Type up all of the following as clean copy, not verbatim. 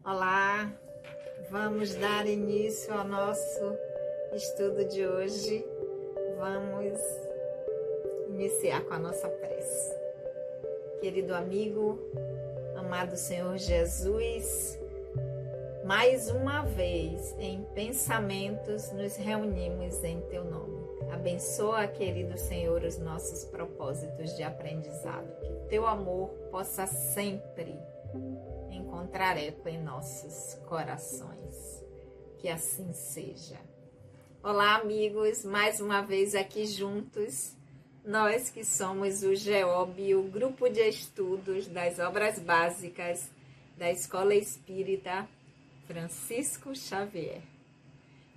Olá, vamos dar início ao nosso estudo de hoje. Vamos iniciar com a nossa prece. Querido amigo, amado Senhor Jesus, mais uma vez em pensamentos nos reunimos em Teu nome. Abençoa, querido Senhor, os nossos propósitos de aprendizado. Que Teu amor possa sempre encontrar eco em nossos corações. Que assim seja. Olá, amigos, mais uma vez aqui juntos, nós que somos o GEOB, o Grupo de Estudos das Obras Básicas da Escola Espírita Francisco Xavier,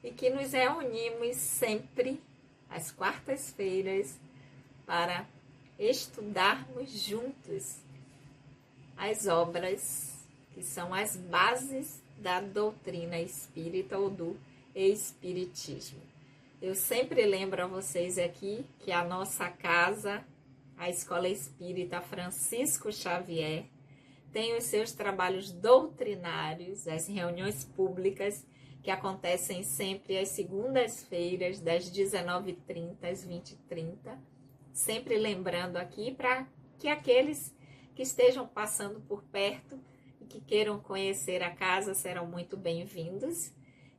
e que nos reunimos sempre às quartas-feiras para estudarmos juntos as obras que são as bases da doutrina espírita ou do espiritismo. Eu sempre lembro a vocês aqui que a nossa casa, a Escola Espírita Francisco Xavier, tem os seus trabalhos doutrinários, as reuniões públicas que acontecem sempre às segundas-feiras, das 19h30 às 20h30. Sempre lembrando aqui para que aqueles que estejam passando por perto e que queiram conhecer a casa serão muito bem-vindos.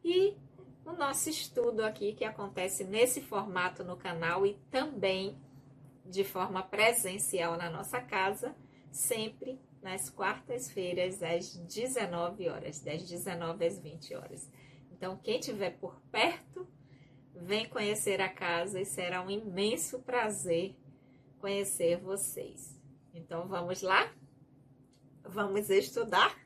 E o nosso estudo aqui, que acontece nesse formato no canal e também de forma presencial na nossa casa, sempre nas quartas-feiras às 19 horas, das 19 às 20 horas. Então, quem estiver por perto, vem conhecer a casa e será um imenso prazer conhecer vocês. Então, vamos lá? Vamos estudar?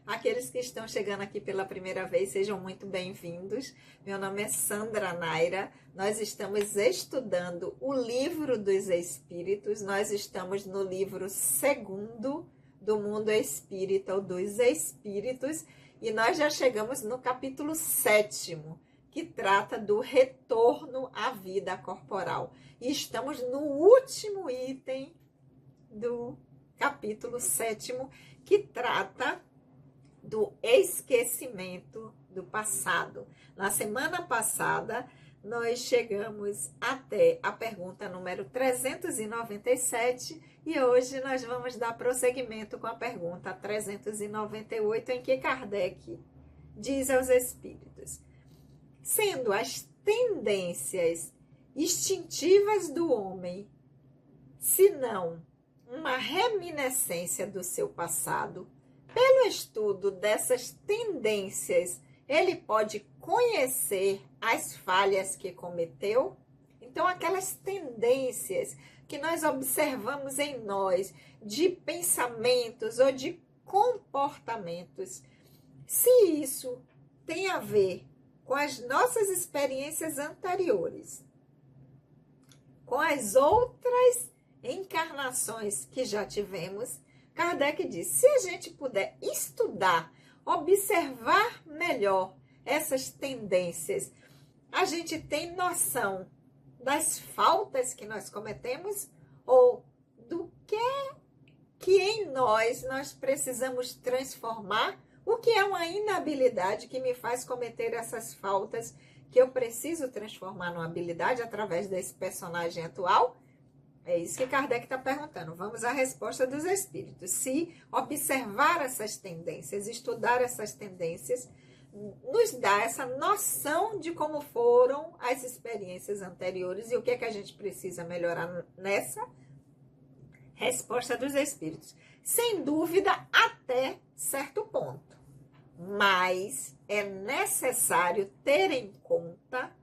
Aqueles que estão chegando aqui pela primeira vez, sejam muito bem-vindos. Meu nome é Sandra Naira. Nós estamos estudando o Livro dos Espíritos. Nós estamos no livro 2º do Mundo Espírita, ou dos Espíritos, e nós já chegamos no capítulo 7º, que trata do retorno à vida corporal. E estamos no último item do capítulo 7º, que trata do esquecimento do passado. Na semana passada, nós chegamos até a pergunta número 397 e hoje nós vamos dar prosseguimento com a pergunta 398, em que Kardec diz aos espíritos: sendo as tendências instintivas do homem, se não uma reminiscência do seu passado, pelo estudo dessas tendências, ele pode conhecer as falhas que cometeu. Então, aquelas tendências que nós observamos em nós, de pensamentos ou de comportamentos, se isso tem a ver com as nossas experiências anteriores, com as outras encarnações que já tivemos, Kardec diz: se a gente puder estudar, observar melhor essas tendências, a gente tem noção das faltas que nós cometemos ou do que em nós precisamos transformar, o que é uma inabilidade que me faz cometer essas faltas que eu preciso transformar numa habilidade através desse personagem atual. É isso que Kardec está perguntando. Vamos à resposta dos espíritos. Se observar essas tendências, estudar essas tendências, nos dá essa noção de como foram as experiências anteriores e o que é que a gente precisa melhorar nessa resposta dos espíritos. Sem dúvida, até certo ponto. Mas é necessário ter em conta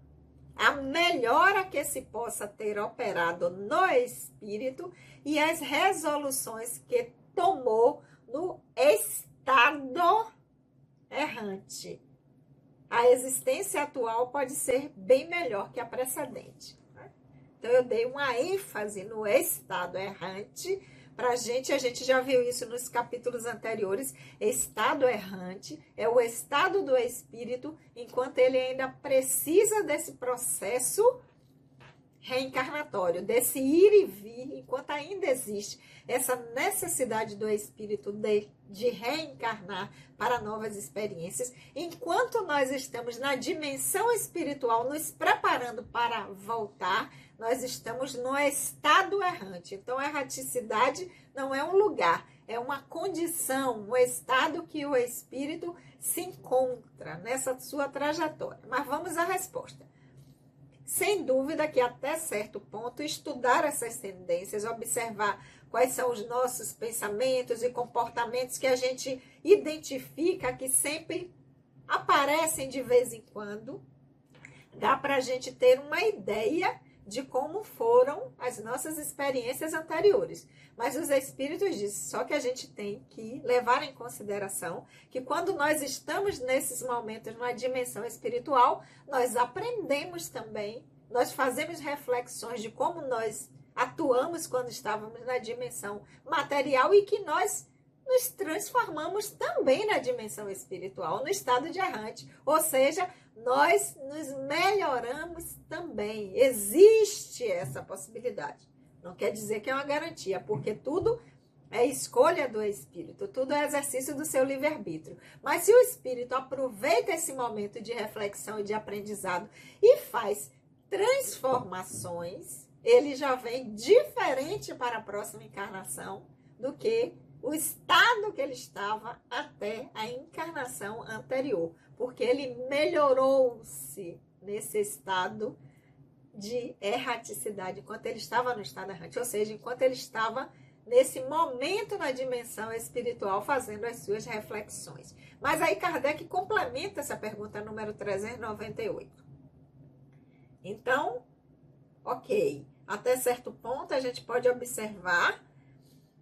a melhora que se possa ter operado no espírito e as resoluções que tomou no estado errante. A existência atual pode ser bem melhor que a precedente. Então, eu dei uma ênfase no estado errante para a gente já viu isso nos capítulos anteriores. Estado errante é o estado do espírito enquanto ele ainda precisa desse processo reencarnatório, desse ir e vir, enquanto ainda existe essa necessidade do espírito de reencarnar para novas experiências, enquanto nós estamos na dimensão espiritual nos preparando para voltar, nós estamos no estado errante. Então, a erraticidade não é um lugar, é uma condição, um estado que o espírito se encontra nessa sua trajetória. Mas vamos à resposta. Sem dúvida que até certo ponto estudar essas tendências, observar quais são os nossos pensamentos e comportamentos que a gente identifica que sempre aparecem de vez em quando, dá para a gente ter uma ideia de como foram as nossas experiências anteriores. Mas os espíritos dizem só que a gente tem que levar em consideração que quando nós estamos nesses momentos na dimensão espiritual, nós aprendemos também, nós fazemos reflexões de como nós atuamos quando estávamos na dimensão material e que nós nos transformamos também na dimensão espiritual, no estado de errante. Ou seja, nós nos melhoramos também. Existe essa possibilidade. Não quer dizer que é uma garantia, porque tudo é escolha do espírito, tudo é exercício do seu livre-arbítrio. Mas se o espírito aproveita esse momento de reflexão e de aprendizado e faz transformações, ele já vem diferente para a próxima encarnação do que o estado que ele estava até a encarnação anterior, porque ele melhorou-se nesse estado de erraticidade, enquanto ele estava no estado errante, ou seja, enquanto ele estava nesse momento na dimensão espiritual fazendo as suas reflexões. Mas aí Kardec complementa essa pergunta número 398. Então, ok, até certo ponto a gente pode observar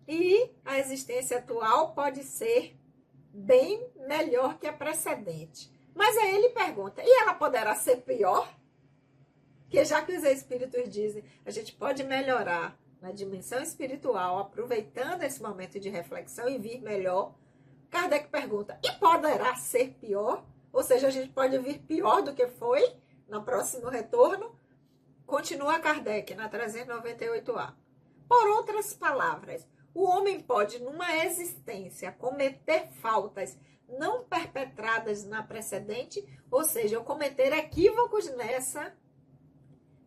e a existência atual pode ser bem melhor que a precedente. Mas aí ele pergunta, e ela poderá ser pior? Porque já que os espíritos dizem, a gente pode melhorar na dimensão espiritual, aproveitando esse momento de reflexão e vir melhor, Kardec pergunta, e poderá ser pior? Ou seja, a gente pode vir pior do que foi no próximo retorno? Continua Kardec na 398A. Por outras palavras, o homem pode, numa existência, cometer faltas não perpetradas na precedente, ou seja, eu cometer equívocos nessa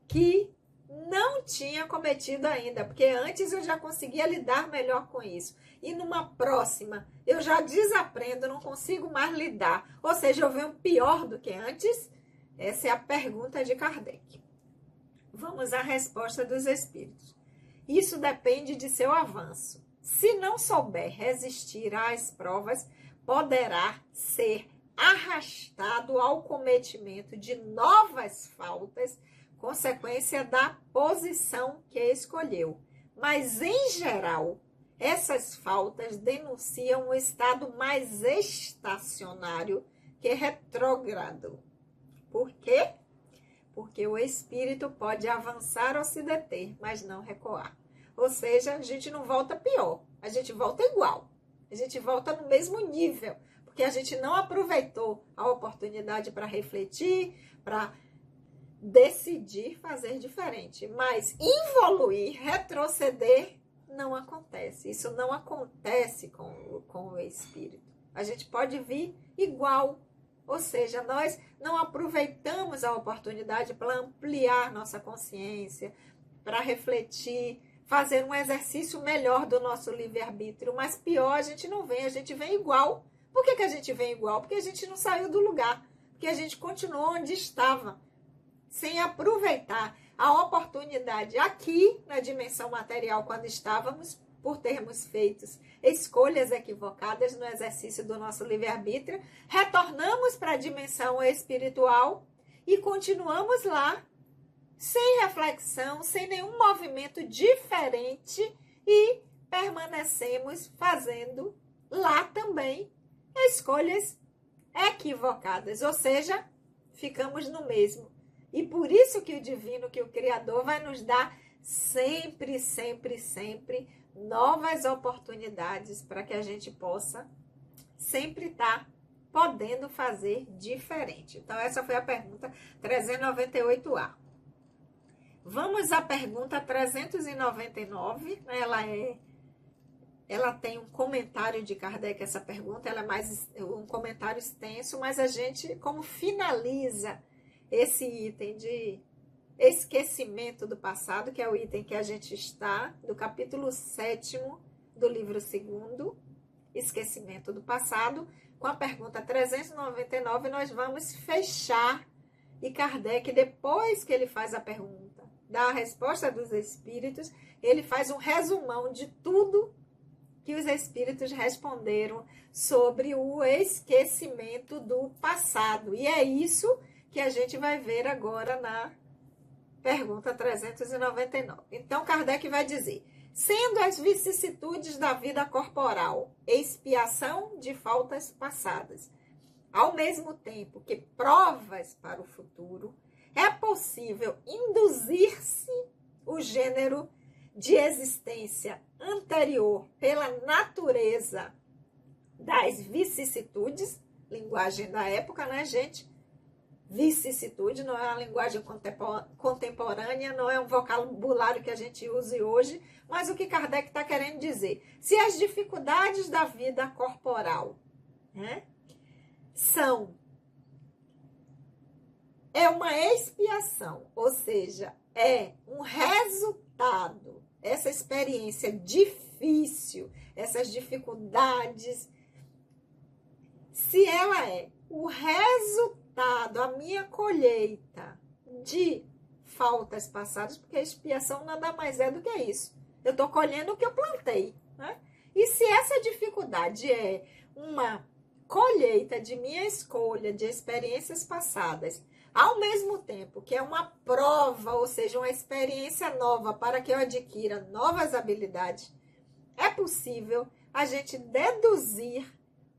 que não tinha cometido ainda, porque antes eu já conseguia lidar melhor com isso. E numa próxima, eu já desaprendo, não consigo mais lidar. Ou seja, eu venho pior do que antes? Essa é a pergunta de Kardec. Vamos à resposta dos espíritos. Isso depende de seu avanço. Se não souber resistir às provas, poderá ser arrastado ao cometimento de novas faltas, consequência da posição que escolheu. Mas, em geral, essas faltas denunciam um estado mais estacionário que retrógrado. Por quê? Porque o espírito pode avançar ou se deter, mas não recuar. Ou seja, a gente não volta pior, a gente volta igual. A gente volta no mesmo nível, porque a gente não aproveitou a oportunidade para refletir, para decidir fazer diferente. Mas evoluir, retroceder, não acontece. Isso não acontece com o espírito. A gente pode vir igual. Ou seja, nós não aproveitamos a oportunidade para ampliar nossa consciência, para refletir, fazer um exercício melhor do nosso livre-arbítrio. Mas pior, a gente não vem, a gente vem igual. Por que a gente vem igual? Porque a gente não saiu do lugar, porque a gente continuou onde estava, sem aproveitar a oportunidade aqui na dimensão material quando estávamos, por termos feito escolhas equivocadas no exercício do nosso livre-arbítrio, retornamos para a dimensão espiritual e continuamos lá, sem reflexão, sem nenhum movimento diferente e permanecemos fazendo lá também escolhas equivocadas, ou seja, ficamos no mesmo. E por isso que o divino, que o Criador vai nos dar sempre, sempre, sempre novas oportunidades para que a gente possa sempre estar podendo fazer diferente. Então, essa foi a pergunta 398A. Vamos à pergunta 399, ela tem um comentário de Kardec, essa pergunta, ela é mais um comentário extenso, mas a gente, como finaliza esse item de esquecimento do passado, que é o item que a gente está, do capítulo 7º do livro 2º, esquecimento do passado, com a pergunta 399, nós vamos fechar, e Kardec, depois que ele faz a pergunta, dá a resposta dos espíritos, ele faz um resumão de tudo que os espíritos responderam sobre o esquecimento do passado. E é isso que a gente vai ver agora na pergunta 399. Então, Kardec vai dizer: sendo as vicissitudes da vida corporal expiação de faltas passadas, ao mesmo tempo que provas para o futuro, é possível induzir-se o gênero de existência anterior pela natureza das vicissitudes, linguagem da época, né, gente? Vicissitude não é uma linguagem contemporânea, não é um vocabulário que a gente use hoje, mas o que Kardec está querendo dizer? Se as dificuldades da vida corporal, né, é uma expiação, ou seja, é um resultado, essa experiência difícil, essas dificuldades, se ela é o resultado, a minha colheita de faltas passadas, porque a expiação nada mais é do que isso. Eu estou colhendo o que eu plantei, né? E se essa dificuldade é uma colheita de minha escolha, de experiências passadas, ao mesmo tempo que é uma prova, ou seja, uma experiência nova para que eu adquira novas habilidades, é possível a gente deduzir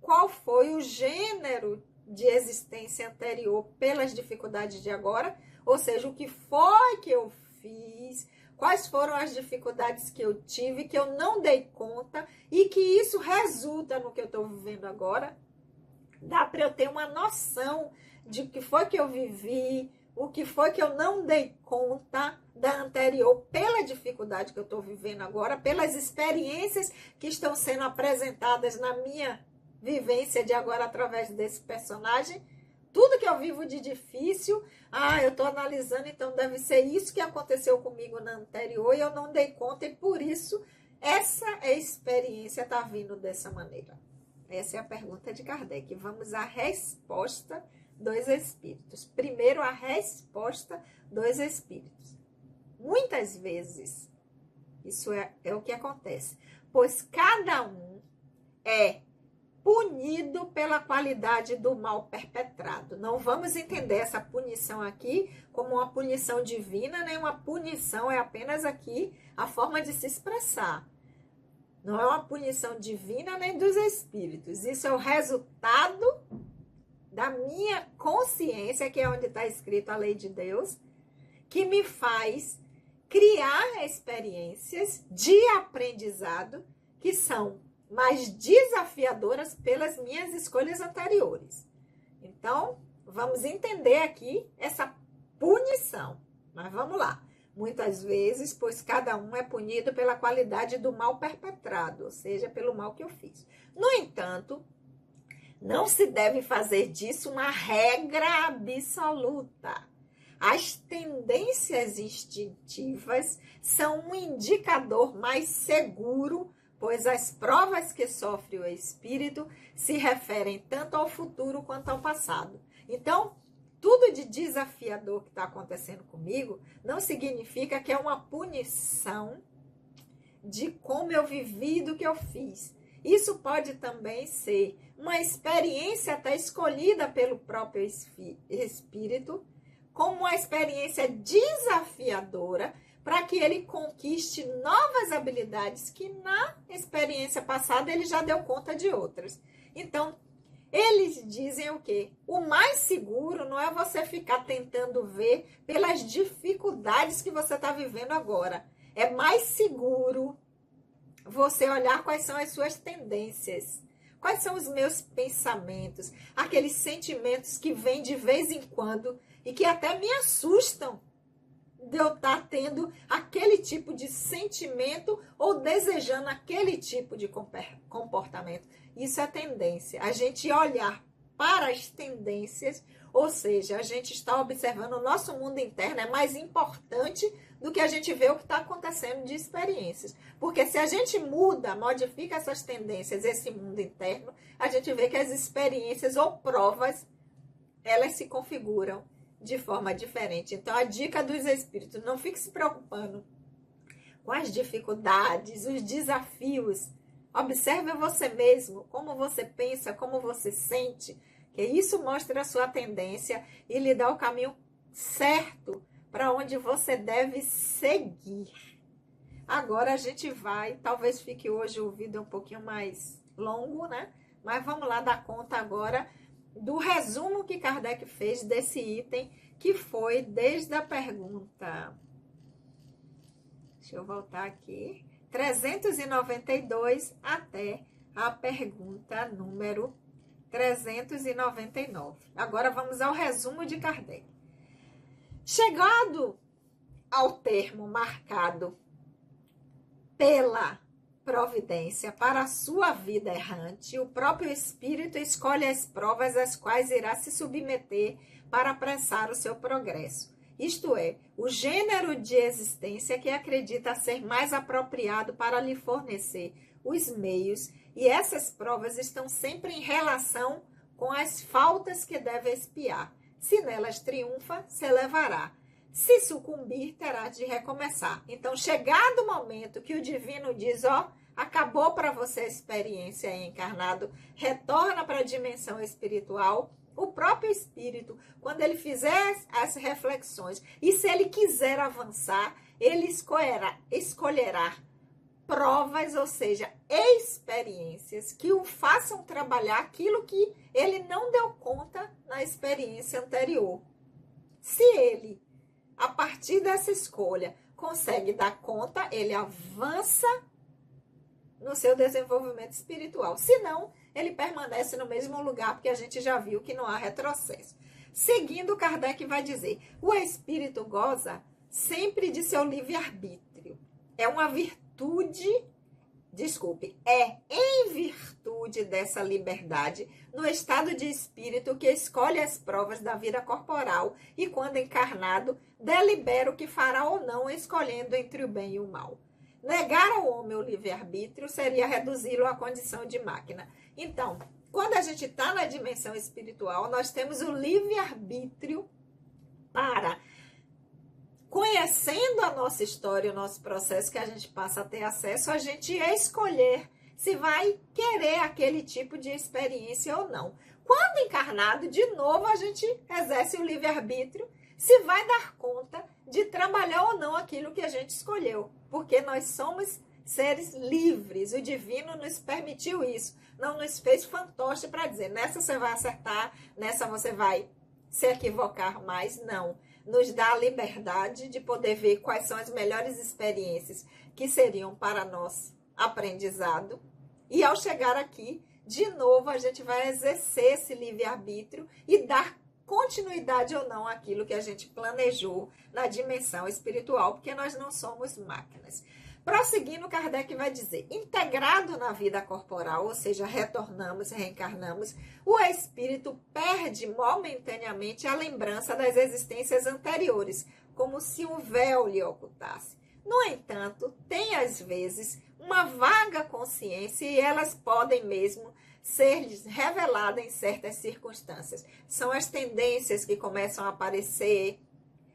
qual foi o gênero de existência anterior pelas dificuldades de agora, ou seja, o que foi que eu fiz, quais foram as dificuldades que eu tive, que eu não dei conta e que isso resulta no que eu estou vivendo agora. Dá para eu ter uma noção de o que foi que eu vivi, o que foi que eu não dei conta da anterior pela dificuldade que eu estou vivendo agora, pelas experiências que estão sendo apresentadas na minha vivência de agora através desse personagem. Tudo que eu vivo de difícil, eu estou analisando, então deve ser isso que aconteceu comigo na anterior e eu não dei conta e por isso essa experiência está vindo dessa maneira. Essa é a pergunta de Kardec. Vamos à resposta dos espíritos. Primeiro, a resposta dos espíritos. Muitas vezes, isso é o que acontece, pois cada um é punido pela qualidade do mal perpetrado. Não vamos entender essa punição aqui como uma punição divina, nem uma punição, é apenas aqui a forma de se expressar. Não é uma punição divina nem dos espíritos. Isso é o resultado da minha consciência, que é onde está escrito a lei de Deus, que me faz criar experiências de aprendizado que são mais desafiadoras pelas minhas escolhas anteriores. Então, vamos entender aqui essa punição. Mas vamos lá. Muitas vezes, pois cada um é punido pela qualidade do mal perpetrado, ou seja, pelo mal que eu fiz. No entanto, não se deve fazer disso uma regra absoluta. As tendências instintivas são um indicador mais seguro, pois as provas que sofre o espírito se referem tanto ao futuro quanto ao passado. Então, tudo de desafiador que está acontecendo comigo não significa que é uma punição de como eu vivi, do que eu fiz. Isso pode também ser uma experiência até escolhida pelo próprio espírito, como uma experiência desafiadora para que ele conquiste novas habilidades que na experiência passada ele já deu conta de outras. Então, eles dizem o quê? O mais seguro não é você ficar tentando ver pelas dificuldades que você está vivendo agora. É mais seguro você olhar quais são as suas tendências, quais são os meus pensamentos, aqueles sentimentos que vêm de vez em quando e que até me assustam de eu estar tendo aquele tipo de sentimento ou desejando aquele tipo de comportamento. Isso é tendência. A gente olhar para as tendências, ou seja, a gente está observando o nosso mundo interno, é mais importante do que a gente ver o que está acontecendo de experiências. Porque se a gente muda, modifica essas tendências, esse mundo interno, a gente vê que as experiências ou provas, elas se configuram de forma diferente. Então, a dica dos espíritos, não fique se preocupando com as dificuldades, os desafios. Observe você mesmo, como você pensa, como você sente, que isso mostra a sua tendência e lhe dá o caminho certo para onde você deve seguir. Agora a gente vai, talvez fique hoje o vídeo um pouquinho mais longo, né? Mas vamos lá dar conta agora do resumo que Kardec fez desse item, que foi desde a pergunta, deixa eu voltar aqui, 392 até a pergunta número 399. Agora vamos ao resumo de Kardec. Chegado ao termo marcado pela providência para a sua vida errante, o próprio espírito escolhe as provas às quais irá se submeter para apressar o seu progresso. Isto é, o gênero de existência que acredita ser mais apropriado para lhe fornecer os meios, e essas provas estão sempre em relação com as faltas que deve expiar. Se nelas triunfa, se elevará. Se sucumbir, terá de recomeçar. Então, chegado o momento que o divino diz, ó, acabou para você a experiência aí encarnado, retorna para a dimensão espiritual, o próprio espírito, quando ele fizer as reflexões, e se ele quiser avançar, ele escolherá provas, ou seja, experiências que o façam trabalhar aquilo que ele não deu conta na experiência anterior. Se ele, a partir dessa escolha, consegue dar conta, ele avança no seu desenvolvimento espiritual. Se não, ele permanece no mesmo lugar, porque a gente já viu que não há retrocesso. Seguindo, Kardec vai dizer, o espírito goza sempre de seu livre-arbítrio. É uma virtude, é em virtude dessa liberdade, no estado de espírito que escolhe as provas da vida corporal e, quando encarnado, delibera o que fará ou não, escolhendo entre o bem e o mal. Negar ao homem o livre-arbítrio seria reduzi-lo à condição de máquina. Então, quando a gente está na dimensão espiritual, nós temos o livre-arbítrio para, conhecendo a nossa história, o nosso processo que a gente passa a ter acesso, a gente escolher se vai querer aquele tipo de experiência ou não. Quando encarnado, de novo, a gente exerce o livre-arbítrio, se vai dar conta de trabalhar ou não aquilo que a gente escolheu, porque nós somos seres livres, o divino nos permitiu isso, não nos fez fantoche para dizer, nessa você vai acertar, nessa você vai se equivocar mais, não. Nos dá a liberdade de poder ver quais são as melhores experiências que seriam para nós aprendizado, e ao chegar aqui, de novo, a gente vai exercer esse livre-arbítrio e dar continuidade ou não àquilo que a gente planejou na dimensão espiritual, porque nós não somos máquinas. Prosseguindo, Kardec vai dizer, integrado na vida corporal, ou seja, retornamos, reencarnamos, o espírito perde momentaneamente a lembrança das existências anteriores, como se um véu lhe ocultasse. No entanto, tem às vezes uma vaga consciência e elas podem mesmo ser-lhes revelada em certas circunstâncias. São as tendências que começam a aparecer,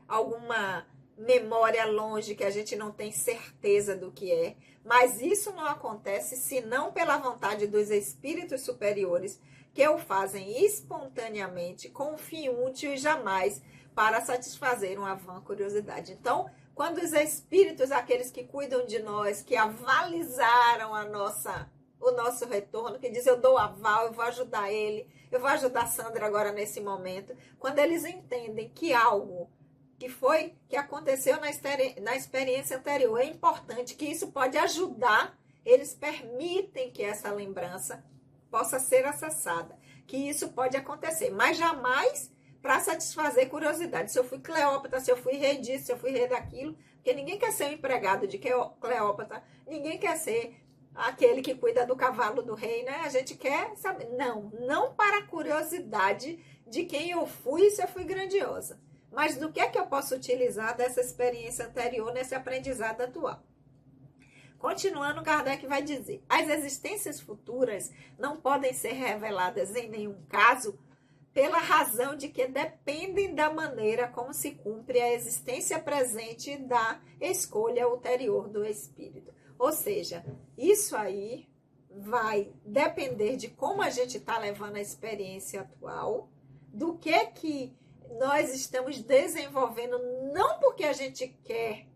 alguma memória longe que a gente não tem certeza do que é, mas isso não acontece senão pela vontade dos espíritos superiores, que o fazem espontaneamente, com um fim útil e jamais para satisfazer uma vã curiosidade. Então, quando os espíritos, aqueles que cuidam de nós, que avalizaram o nosso retorno, que diz, eu dou aval, eu vou ajudar ele, eu vou ajudar a Sandra agora nesse momento. Quando eles entendem que algo que aconteceu na experiência anterior é importante, que isso pode ajudar, eles permitem que essa lembrança possa ser acessada, que isso pode acontecer, mas jamais para satisfazer curiosidade. Se eu fui Cleópatra, se eu fui rei disso, se eu fui rei daquilo, porque ninguém quer ser um empregado de Cleópatra, ninguém quer ser aquele que cuida do cavalo do rei, né? A gente quer saber. Não para a curiosidade de quem eu fui e se eu fui grandiosa. Mas do que é que eu posso utilizar dessa experiência anterior nesse aprendizado atual? Continuando, Kardec vai dizer: as existências futuras não podem ser reveladas em nenhum caso pela razão de que dependem da maneira como se cumpre a existência presente da escolha ulterior do espírito. Ou seja, isso aí vai depender de como a gente está levando a experiência atual, do que nós estamos desenvolvendo, não porque a gente quer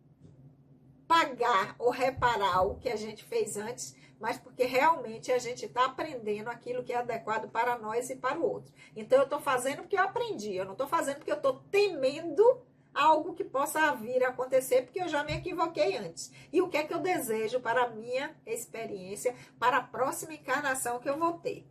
pagar ou reparar o que a gente fez antes, mas porque realmente a gente está aprendendo aquilo que é adequado para nós e para o outro. Então, eu estou fazendo porque eu aprendi, eu não estou fazendo porque eu estou temendo algo que possa vir a acontecer, porque eu já me equivoquei antes. E o que é que eu desejo para a minha experiência, para a próxima encarnação que eu vou ter?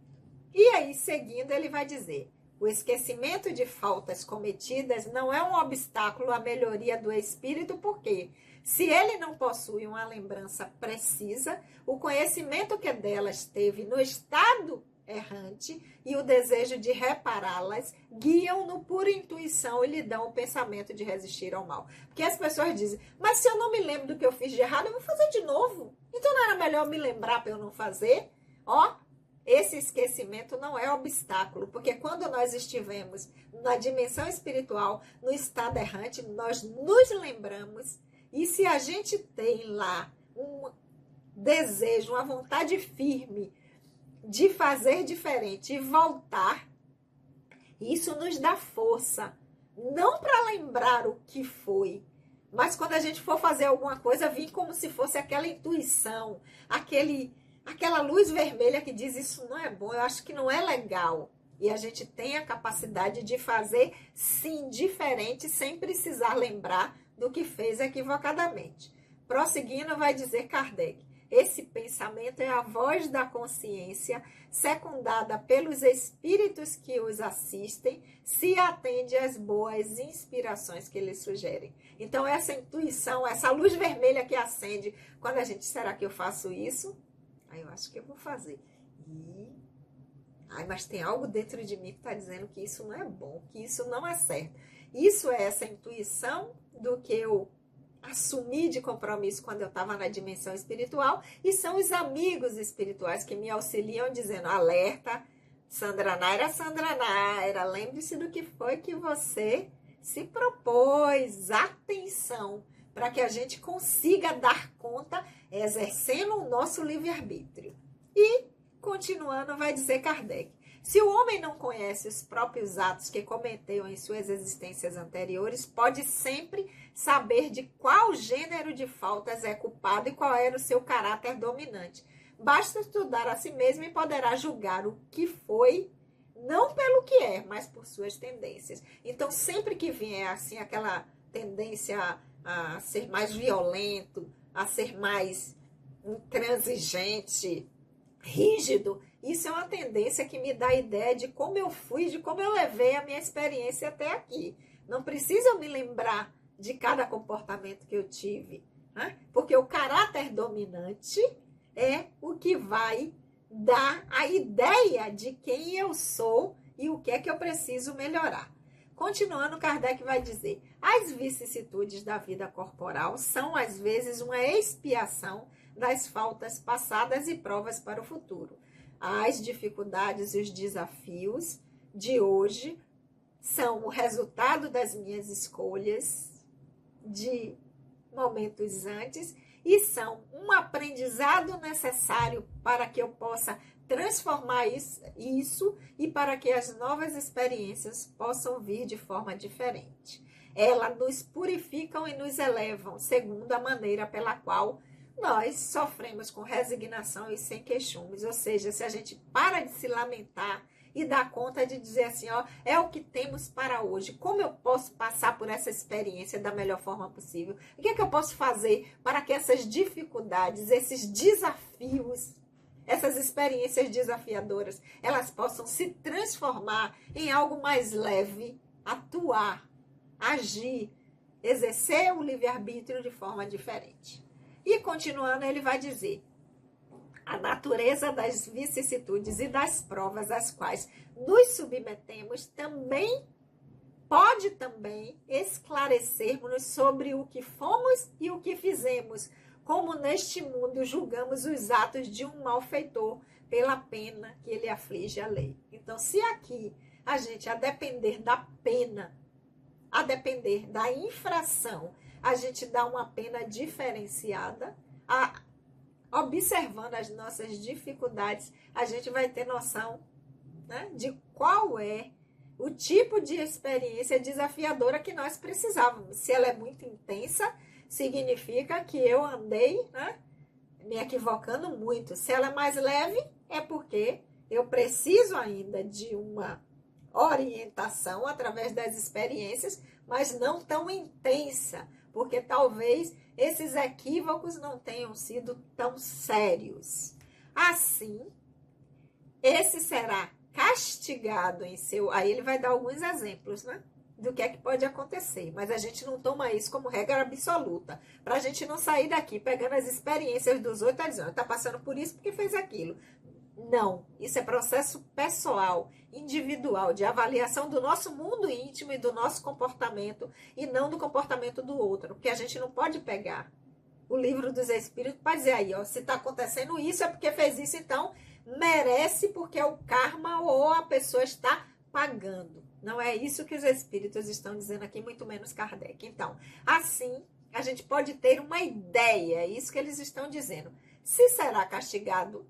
E aí, seguindo, ele vai dizer: o esquecimento de faltas cometidas não é um obstáculo à melhoria do espírito, porque se ele não possui uma lembrança precisa, o conhecimento que delas teve no estado errante e o desejo de repará-las guiam-no por intuição e lhe dão o pensamento de resistir ao mal. Porque as pessoas dizem: mas se eu não me lembro do que eu fiz de errado, eu vou fazer de novo. Então não era melhor me lembrar para eu não fazer? Ó, esse esquecimento não é obstáculo, porque quando nós estivemos na dimensão espiritual, no estado errante, nós nos lembramos. E se a gente tem lá um desejo, uma vontade firme de fazer diferente e voltar, isso nos dá força. Não para lembrar o que foi, mas quando a gente for fazer alguma coisa, vir como se fosse aquela intuição, aquela luz vermelha que diz: isso não é bom, eu acho que não é legal. E a gente tem a capacidade de fazer, sim, diferente, sem precisar lembrar do que fez equivocadamente. Prosseguindo, vai dizer Kardec: esse pensamento é a voz da consciência, secundada pelos espíritos que os assistem, se atende às boas inspirações que eles sugerem. Então, essa intuição, essa luz vermelha que acende, quando a gente: será que eu faço isso? Aí eu acho que eu vou fazer. Mas tem algo dentro de mim que está dizendo que isso não é bom, que isso não é certo. Isso é essa intuição do que eu assumi de compromisso quando eu estava na dimensão espiritual, e são os amigos espirituais que me auxiliam dizendo: alerta, Sandra Naira, lembre-se do que foi que você se propôs, atenção, para que a gente consiga dar conta exercendo o nosso livre-arbítrio. E, continuando, vai dizer Kardec: se o homem não conhece os próprios atos que cometeu em suas existências anteriores, pode sempre saber de qual gênero de faltas é culpado e qual era o seu caráter dominante. Basta estudar a si mesmo e poderá julgar o que foi, não pelo que é, mas por suas tendências. Então, sempre que vier assim aquela tendência a ser mais violento, a ser mais intransigente, rígido, isso é uma tendência que me dá a ideia de como eu fui, de como eu levei a minha experiência até aqui. Não precisa eu me lembrar de cada comportamento que eu tive, né? Porque o caráter dominante é o que vai dar a ideia de quem eu sou e o que é que eu preciso melhorar. Continuando, Kardec vai dizer: as vicissitudes da vida corporal são, às vezes, uma expiação das faltas passadas e provas para o futuro. As dificuldades e os desafios de hoje são o resultado das minhas escolhas de momentos antes e são um aprendizado necessário para que eu possa transformar isso e para que as novas experiências possam vir de forma diferente. Elas nos purificam e nos elevam, segundo a maneira pela qual nós sofremos com resignação e sem queixumes. Ou seja, se a gente para de se lamentar e dá conta de dizer assim: ó, é o que temos para hoje. Como eu posso passar por essa experiência da melhor forma possível? O que é que eu posso fazer para que essas dificuldades, esses desafios, essas experiências desafiadoras, elas possam se transformar em algo mais leve, atuar, agir, exercer o livre-arbítrio de forma diferente. E continuando, ele vai dizer: a natureza das vicissitudes e das provas às quais nos submetemos pode também esclarecer-nos sobre o que fomos e o que fizemos, como neste mundo julgamos os atos de um malfeitor pela pena que ele aflige a lei. Então, se aqui a gente, a depender da pena, a depender da infração, a gente dá uma pena diferenciada, observando as nossas dificuldades, a gente vai ter noção, né, de qual é o tipo de experiência desafiadora que nós precisávamos. Se ela é muito intensa, significa que eu andei, né, me equivocando muito. Se ela é mais leve, é porque eu preciso ainda de uma orientação através das experiências, mas não tão intensa, porque talvez esses equívocos não tenham sido tão sérios. Assim, esse será castigado em seu... Aí ele vai dar alguns exemplos, né, do que é que pode acontecer, mas a gente não toma isso como regra absoluta, para a gente não sair daqui pegando as experiências dos outros e dizendo, está passando por isso porque fez aquilo. Não, isso é processo pessoal, individual, de avaliação do nosso mundo íntimo e do nosso comportamento, e não do comportamento do outro, porque a gente não pode pegar o livro dos Espíritos para dizer aí, ó, se está acontecendo isso é porque fez isso, então merece porque é o karma ou a pessoa está pagando. Não é isso que os Espíritos estão dizendo aqui, muito menos Kardec. Então, assim, a gente pode ter uma ideia, é isso que eles estão dizendo. Se será castigado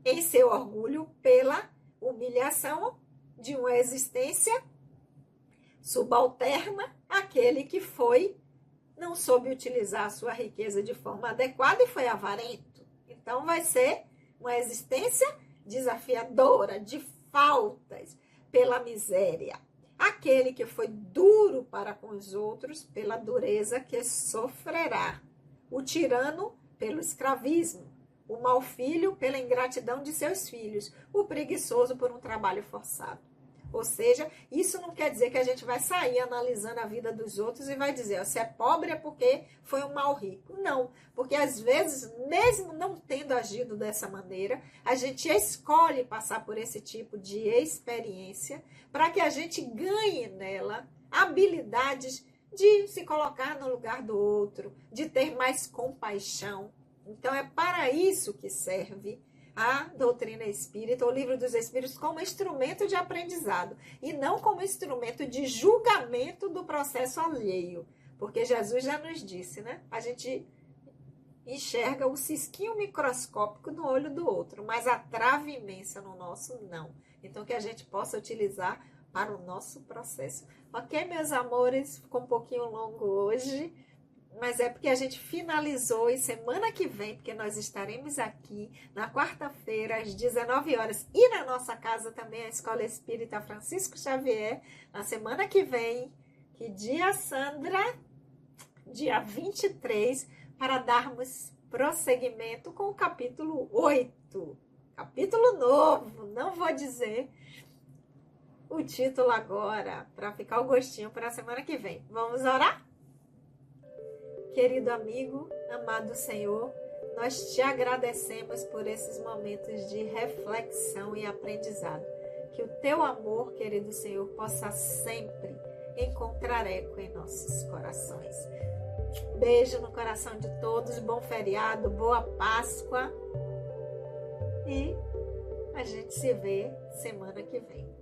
em seu orgulho pela humilhação de uma existência subalterna àquele que não soube utilizar a sua riqueza de forma adequada e foi avarento. Então vai ser uma existência desafiadora, de faltas, pela miséria. Aquele que foi duro para com os outros, pela dureza que sofrerá. O tirano, pelo escravismo. O mau filho pela ingratidão de seus filhos, o preguiçoso por um trabalho forçado. Ou seja, isso não quer dizer que a gente vai sair analisando a vida dos outros e vai dizer, ó, se é pobre é porque foi um mau rico. Não, porque às vezes, mesmo não tendo agido dessa maneira, a gente escolhe passar por esse tipo de experiência para que a gente ganhe nela habilidades de se colocar no lugar do outro, de ter mais compaixão. Então, é para isso que serve a doutrina espírita, o livro dos Espíritos, como instrumento de aprendizado e não como instrumento de julgamento do processo alheio. Porque Jesus já nos disse, né? A gente enxerga o cisquinho microscópico no olho do outro, mas a trave imensa no nosso, não. Então, que a gente possa utilizar para o nosso processo. Ok, meus amores? Ficou um pouquinho longo hoje, mas é porque a gente finalizou e semana que vem, porque nós estaremos aqui na quarta-feira às 19 horas e na nossa casa também a Escola Espírita Francisco Xavier, na semana que vem, que dia, Sandra? Dia 23, para darmos prosseguimento com o capítulo 8. Capítulo novo, não vou dizer o título agora, para ficar o gostinho para a semana que vem. Vamos orar? Querido amigo, amado Senhor, nós te agradecemos por esses momentos de reflexão e aprendizado. Que o teu amor, querido Senhor, possa sempre encontrar eco em nossos corações. Beijo no coração de todos, bom feriado, boa Páscoa e a gente se vê semana que vem.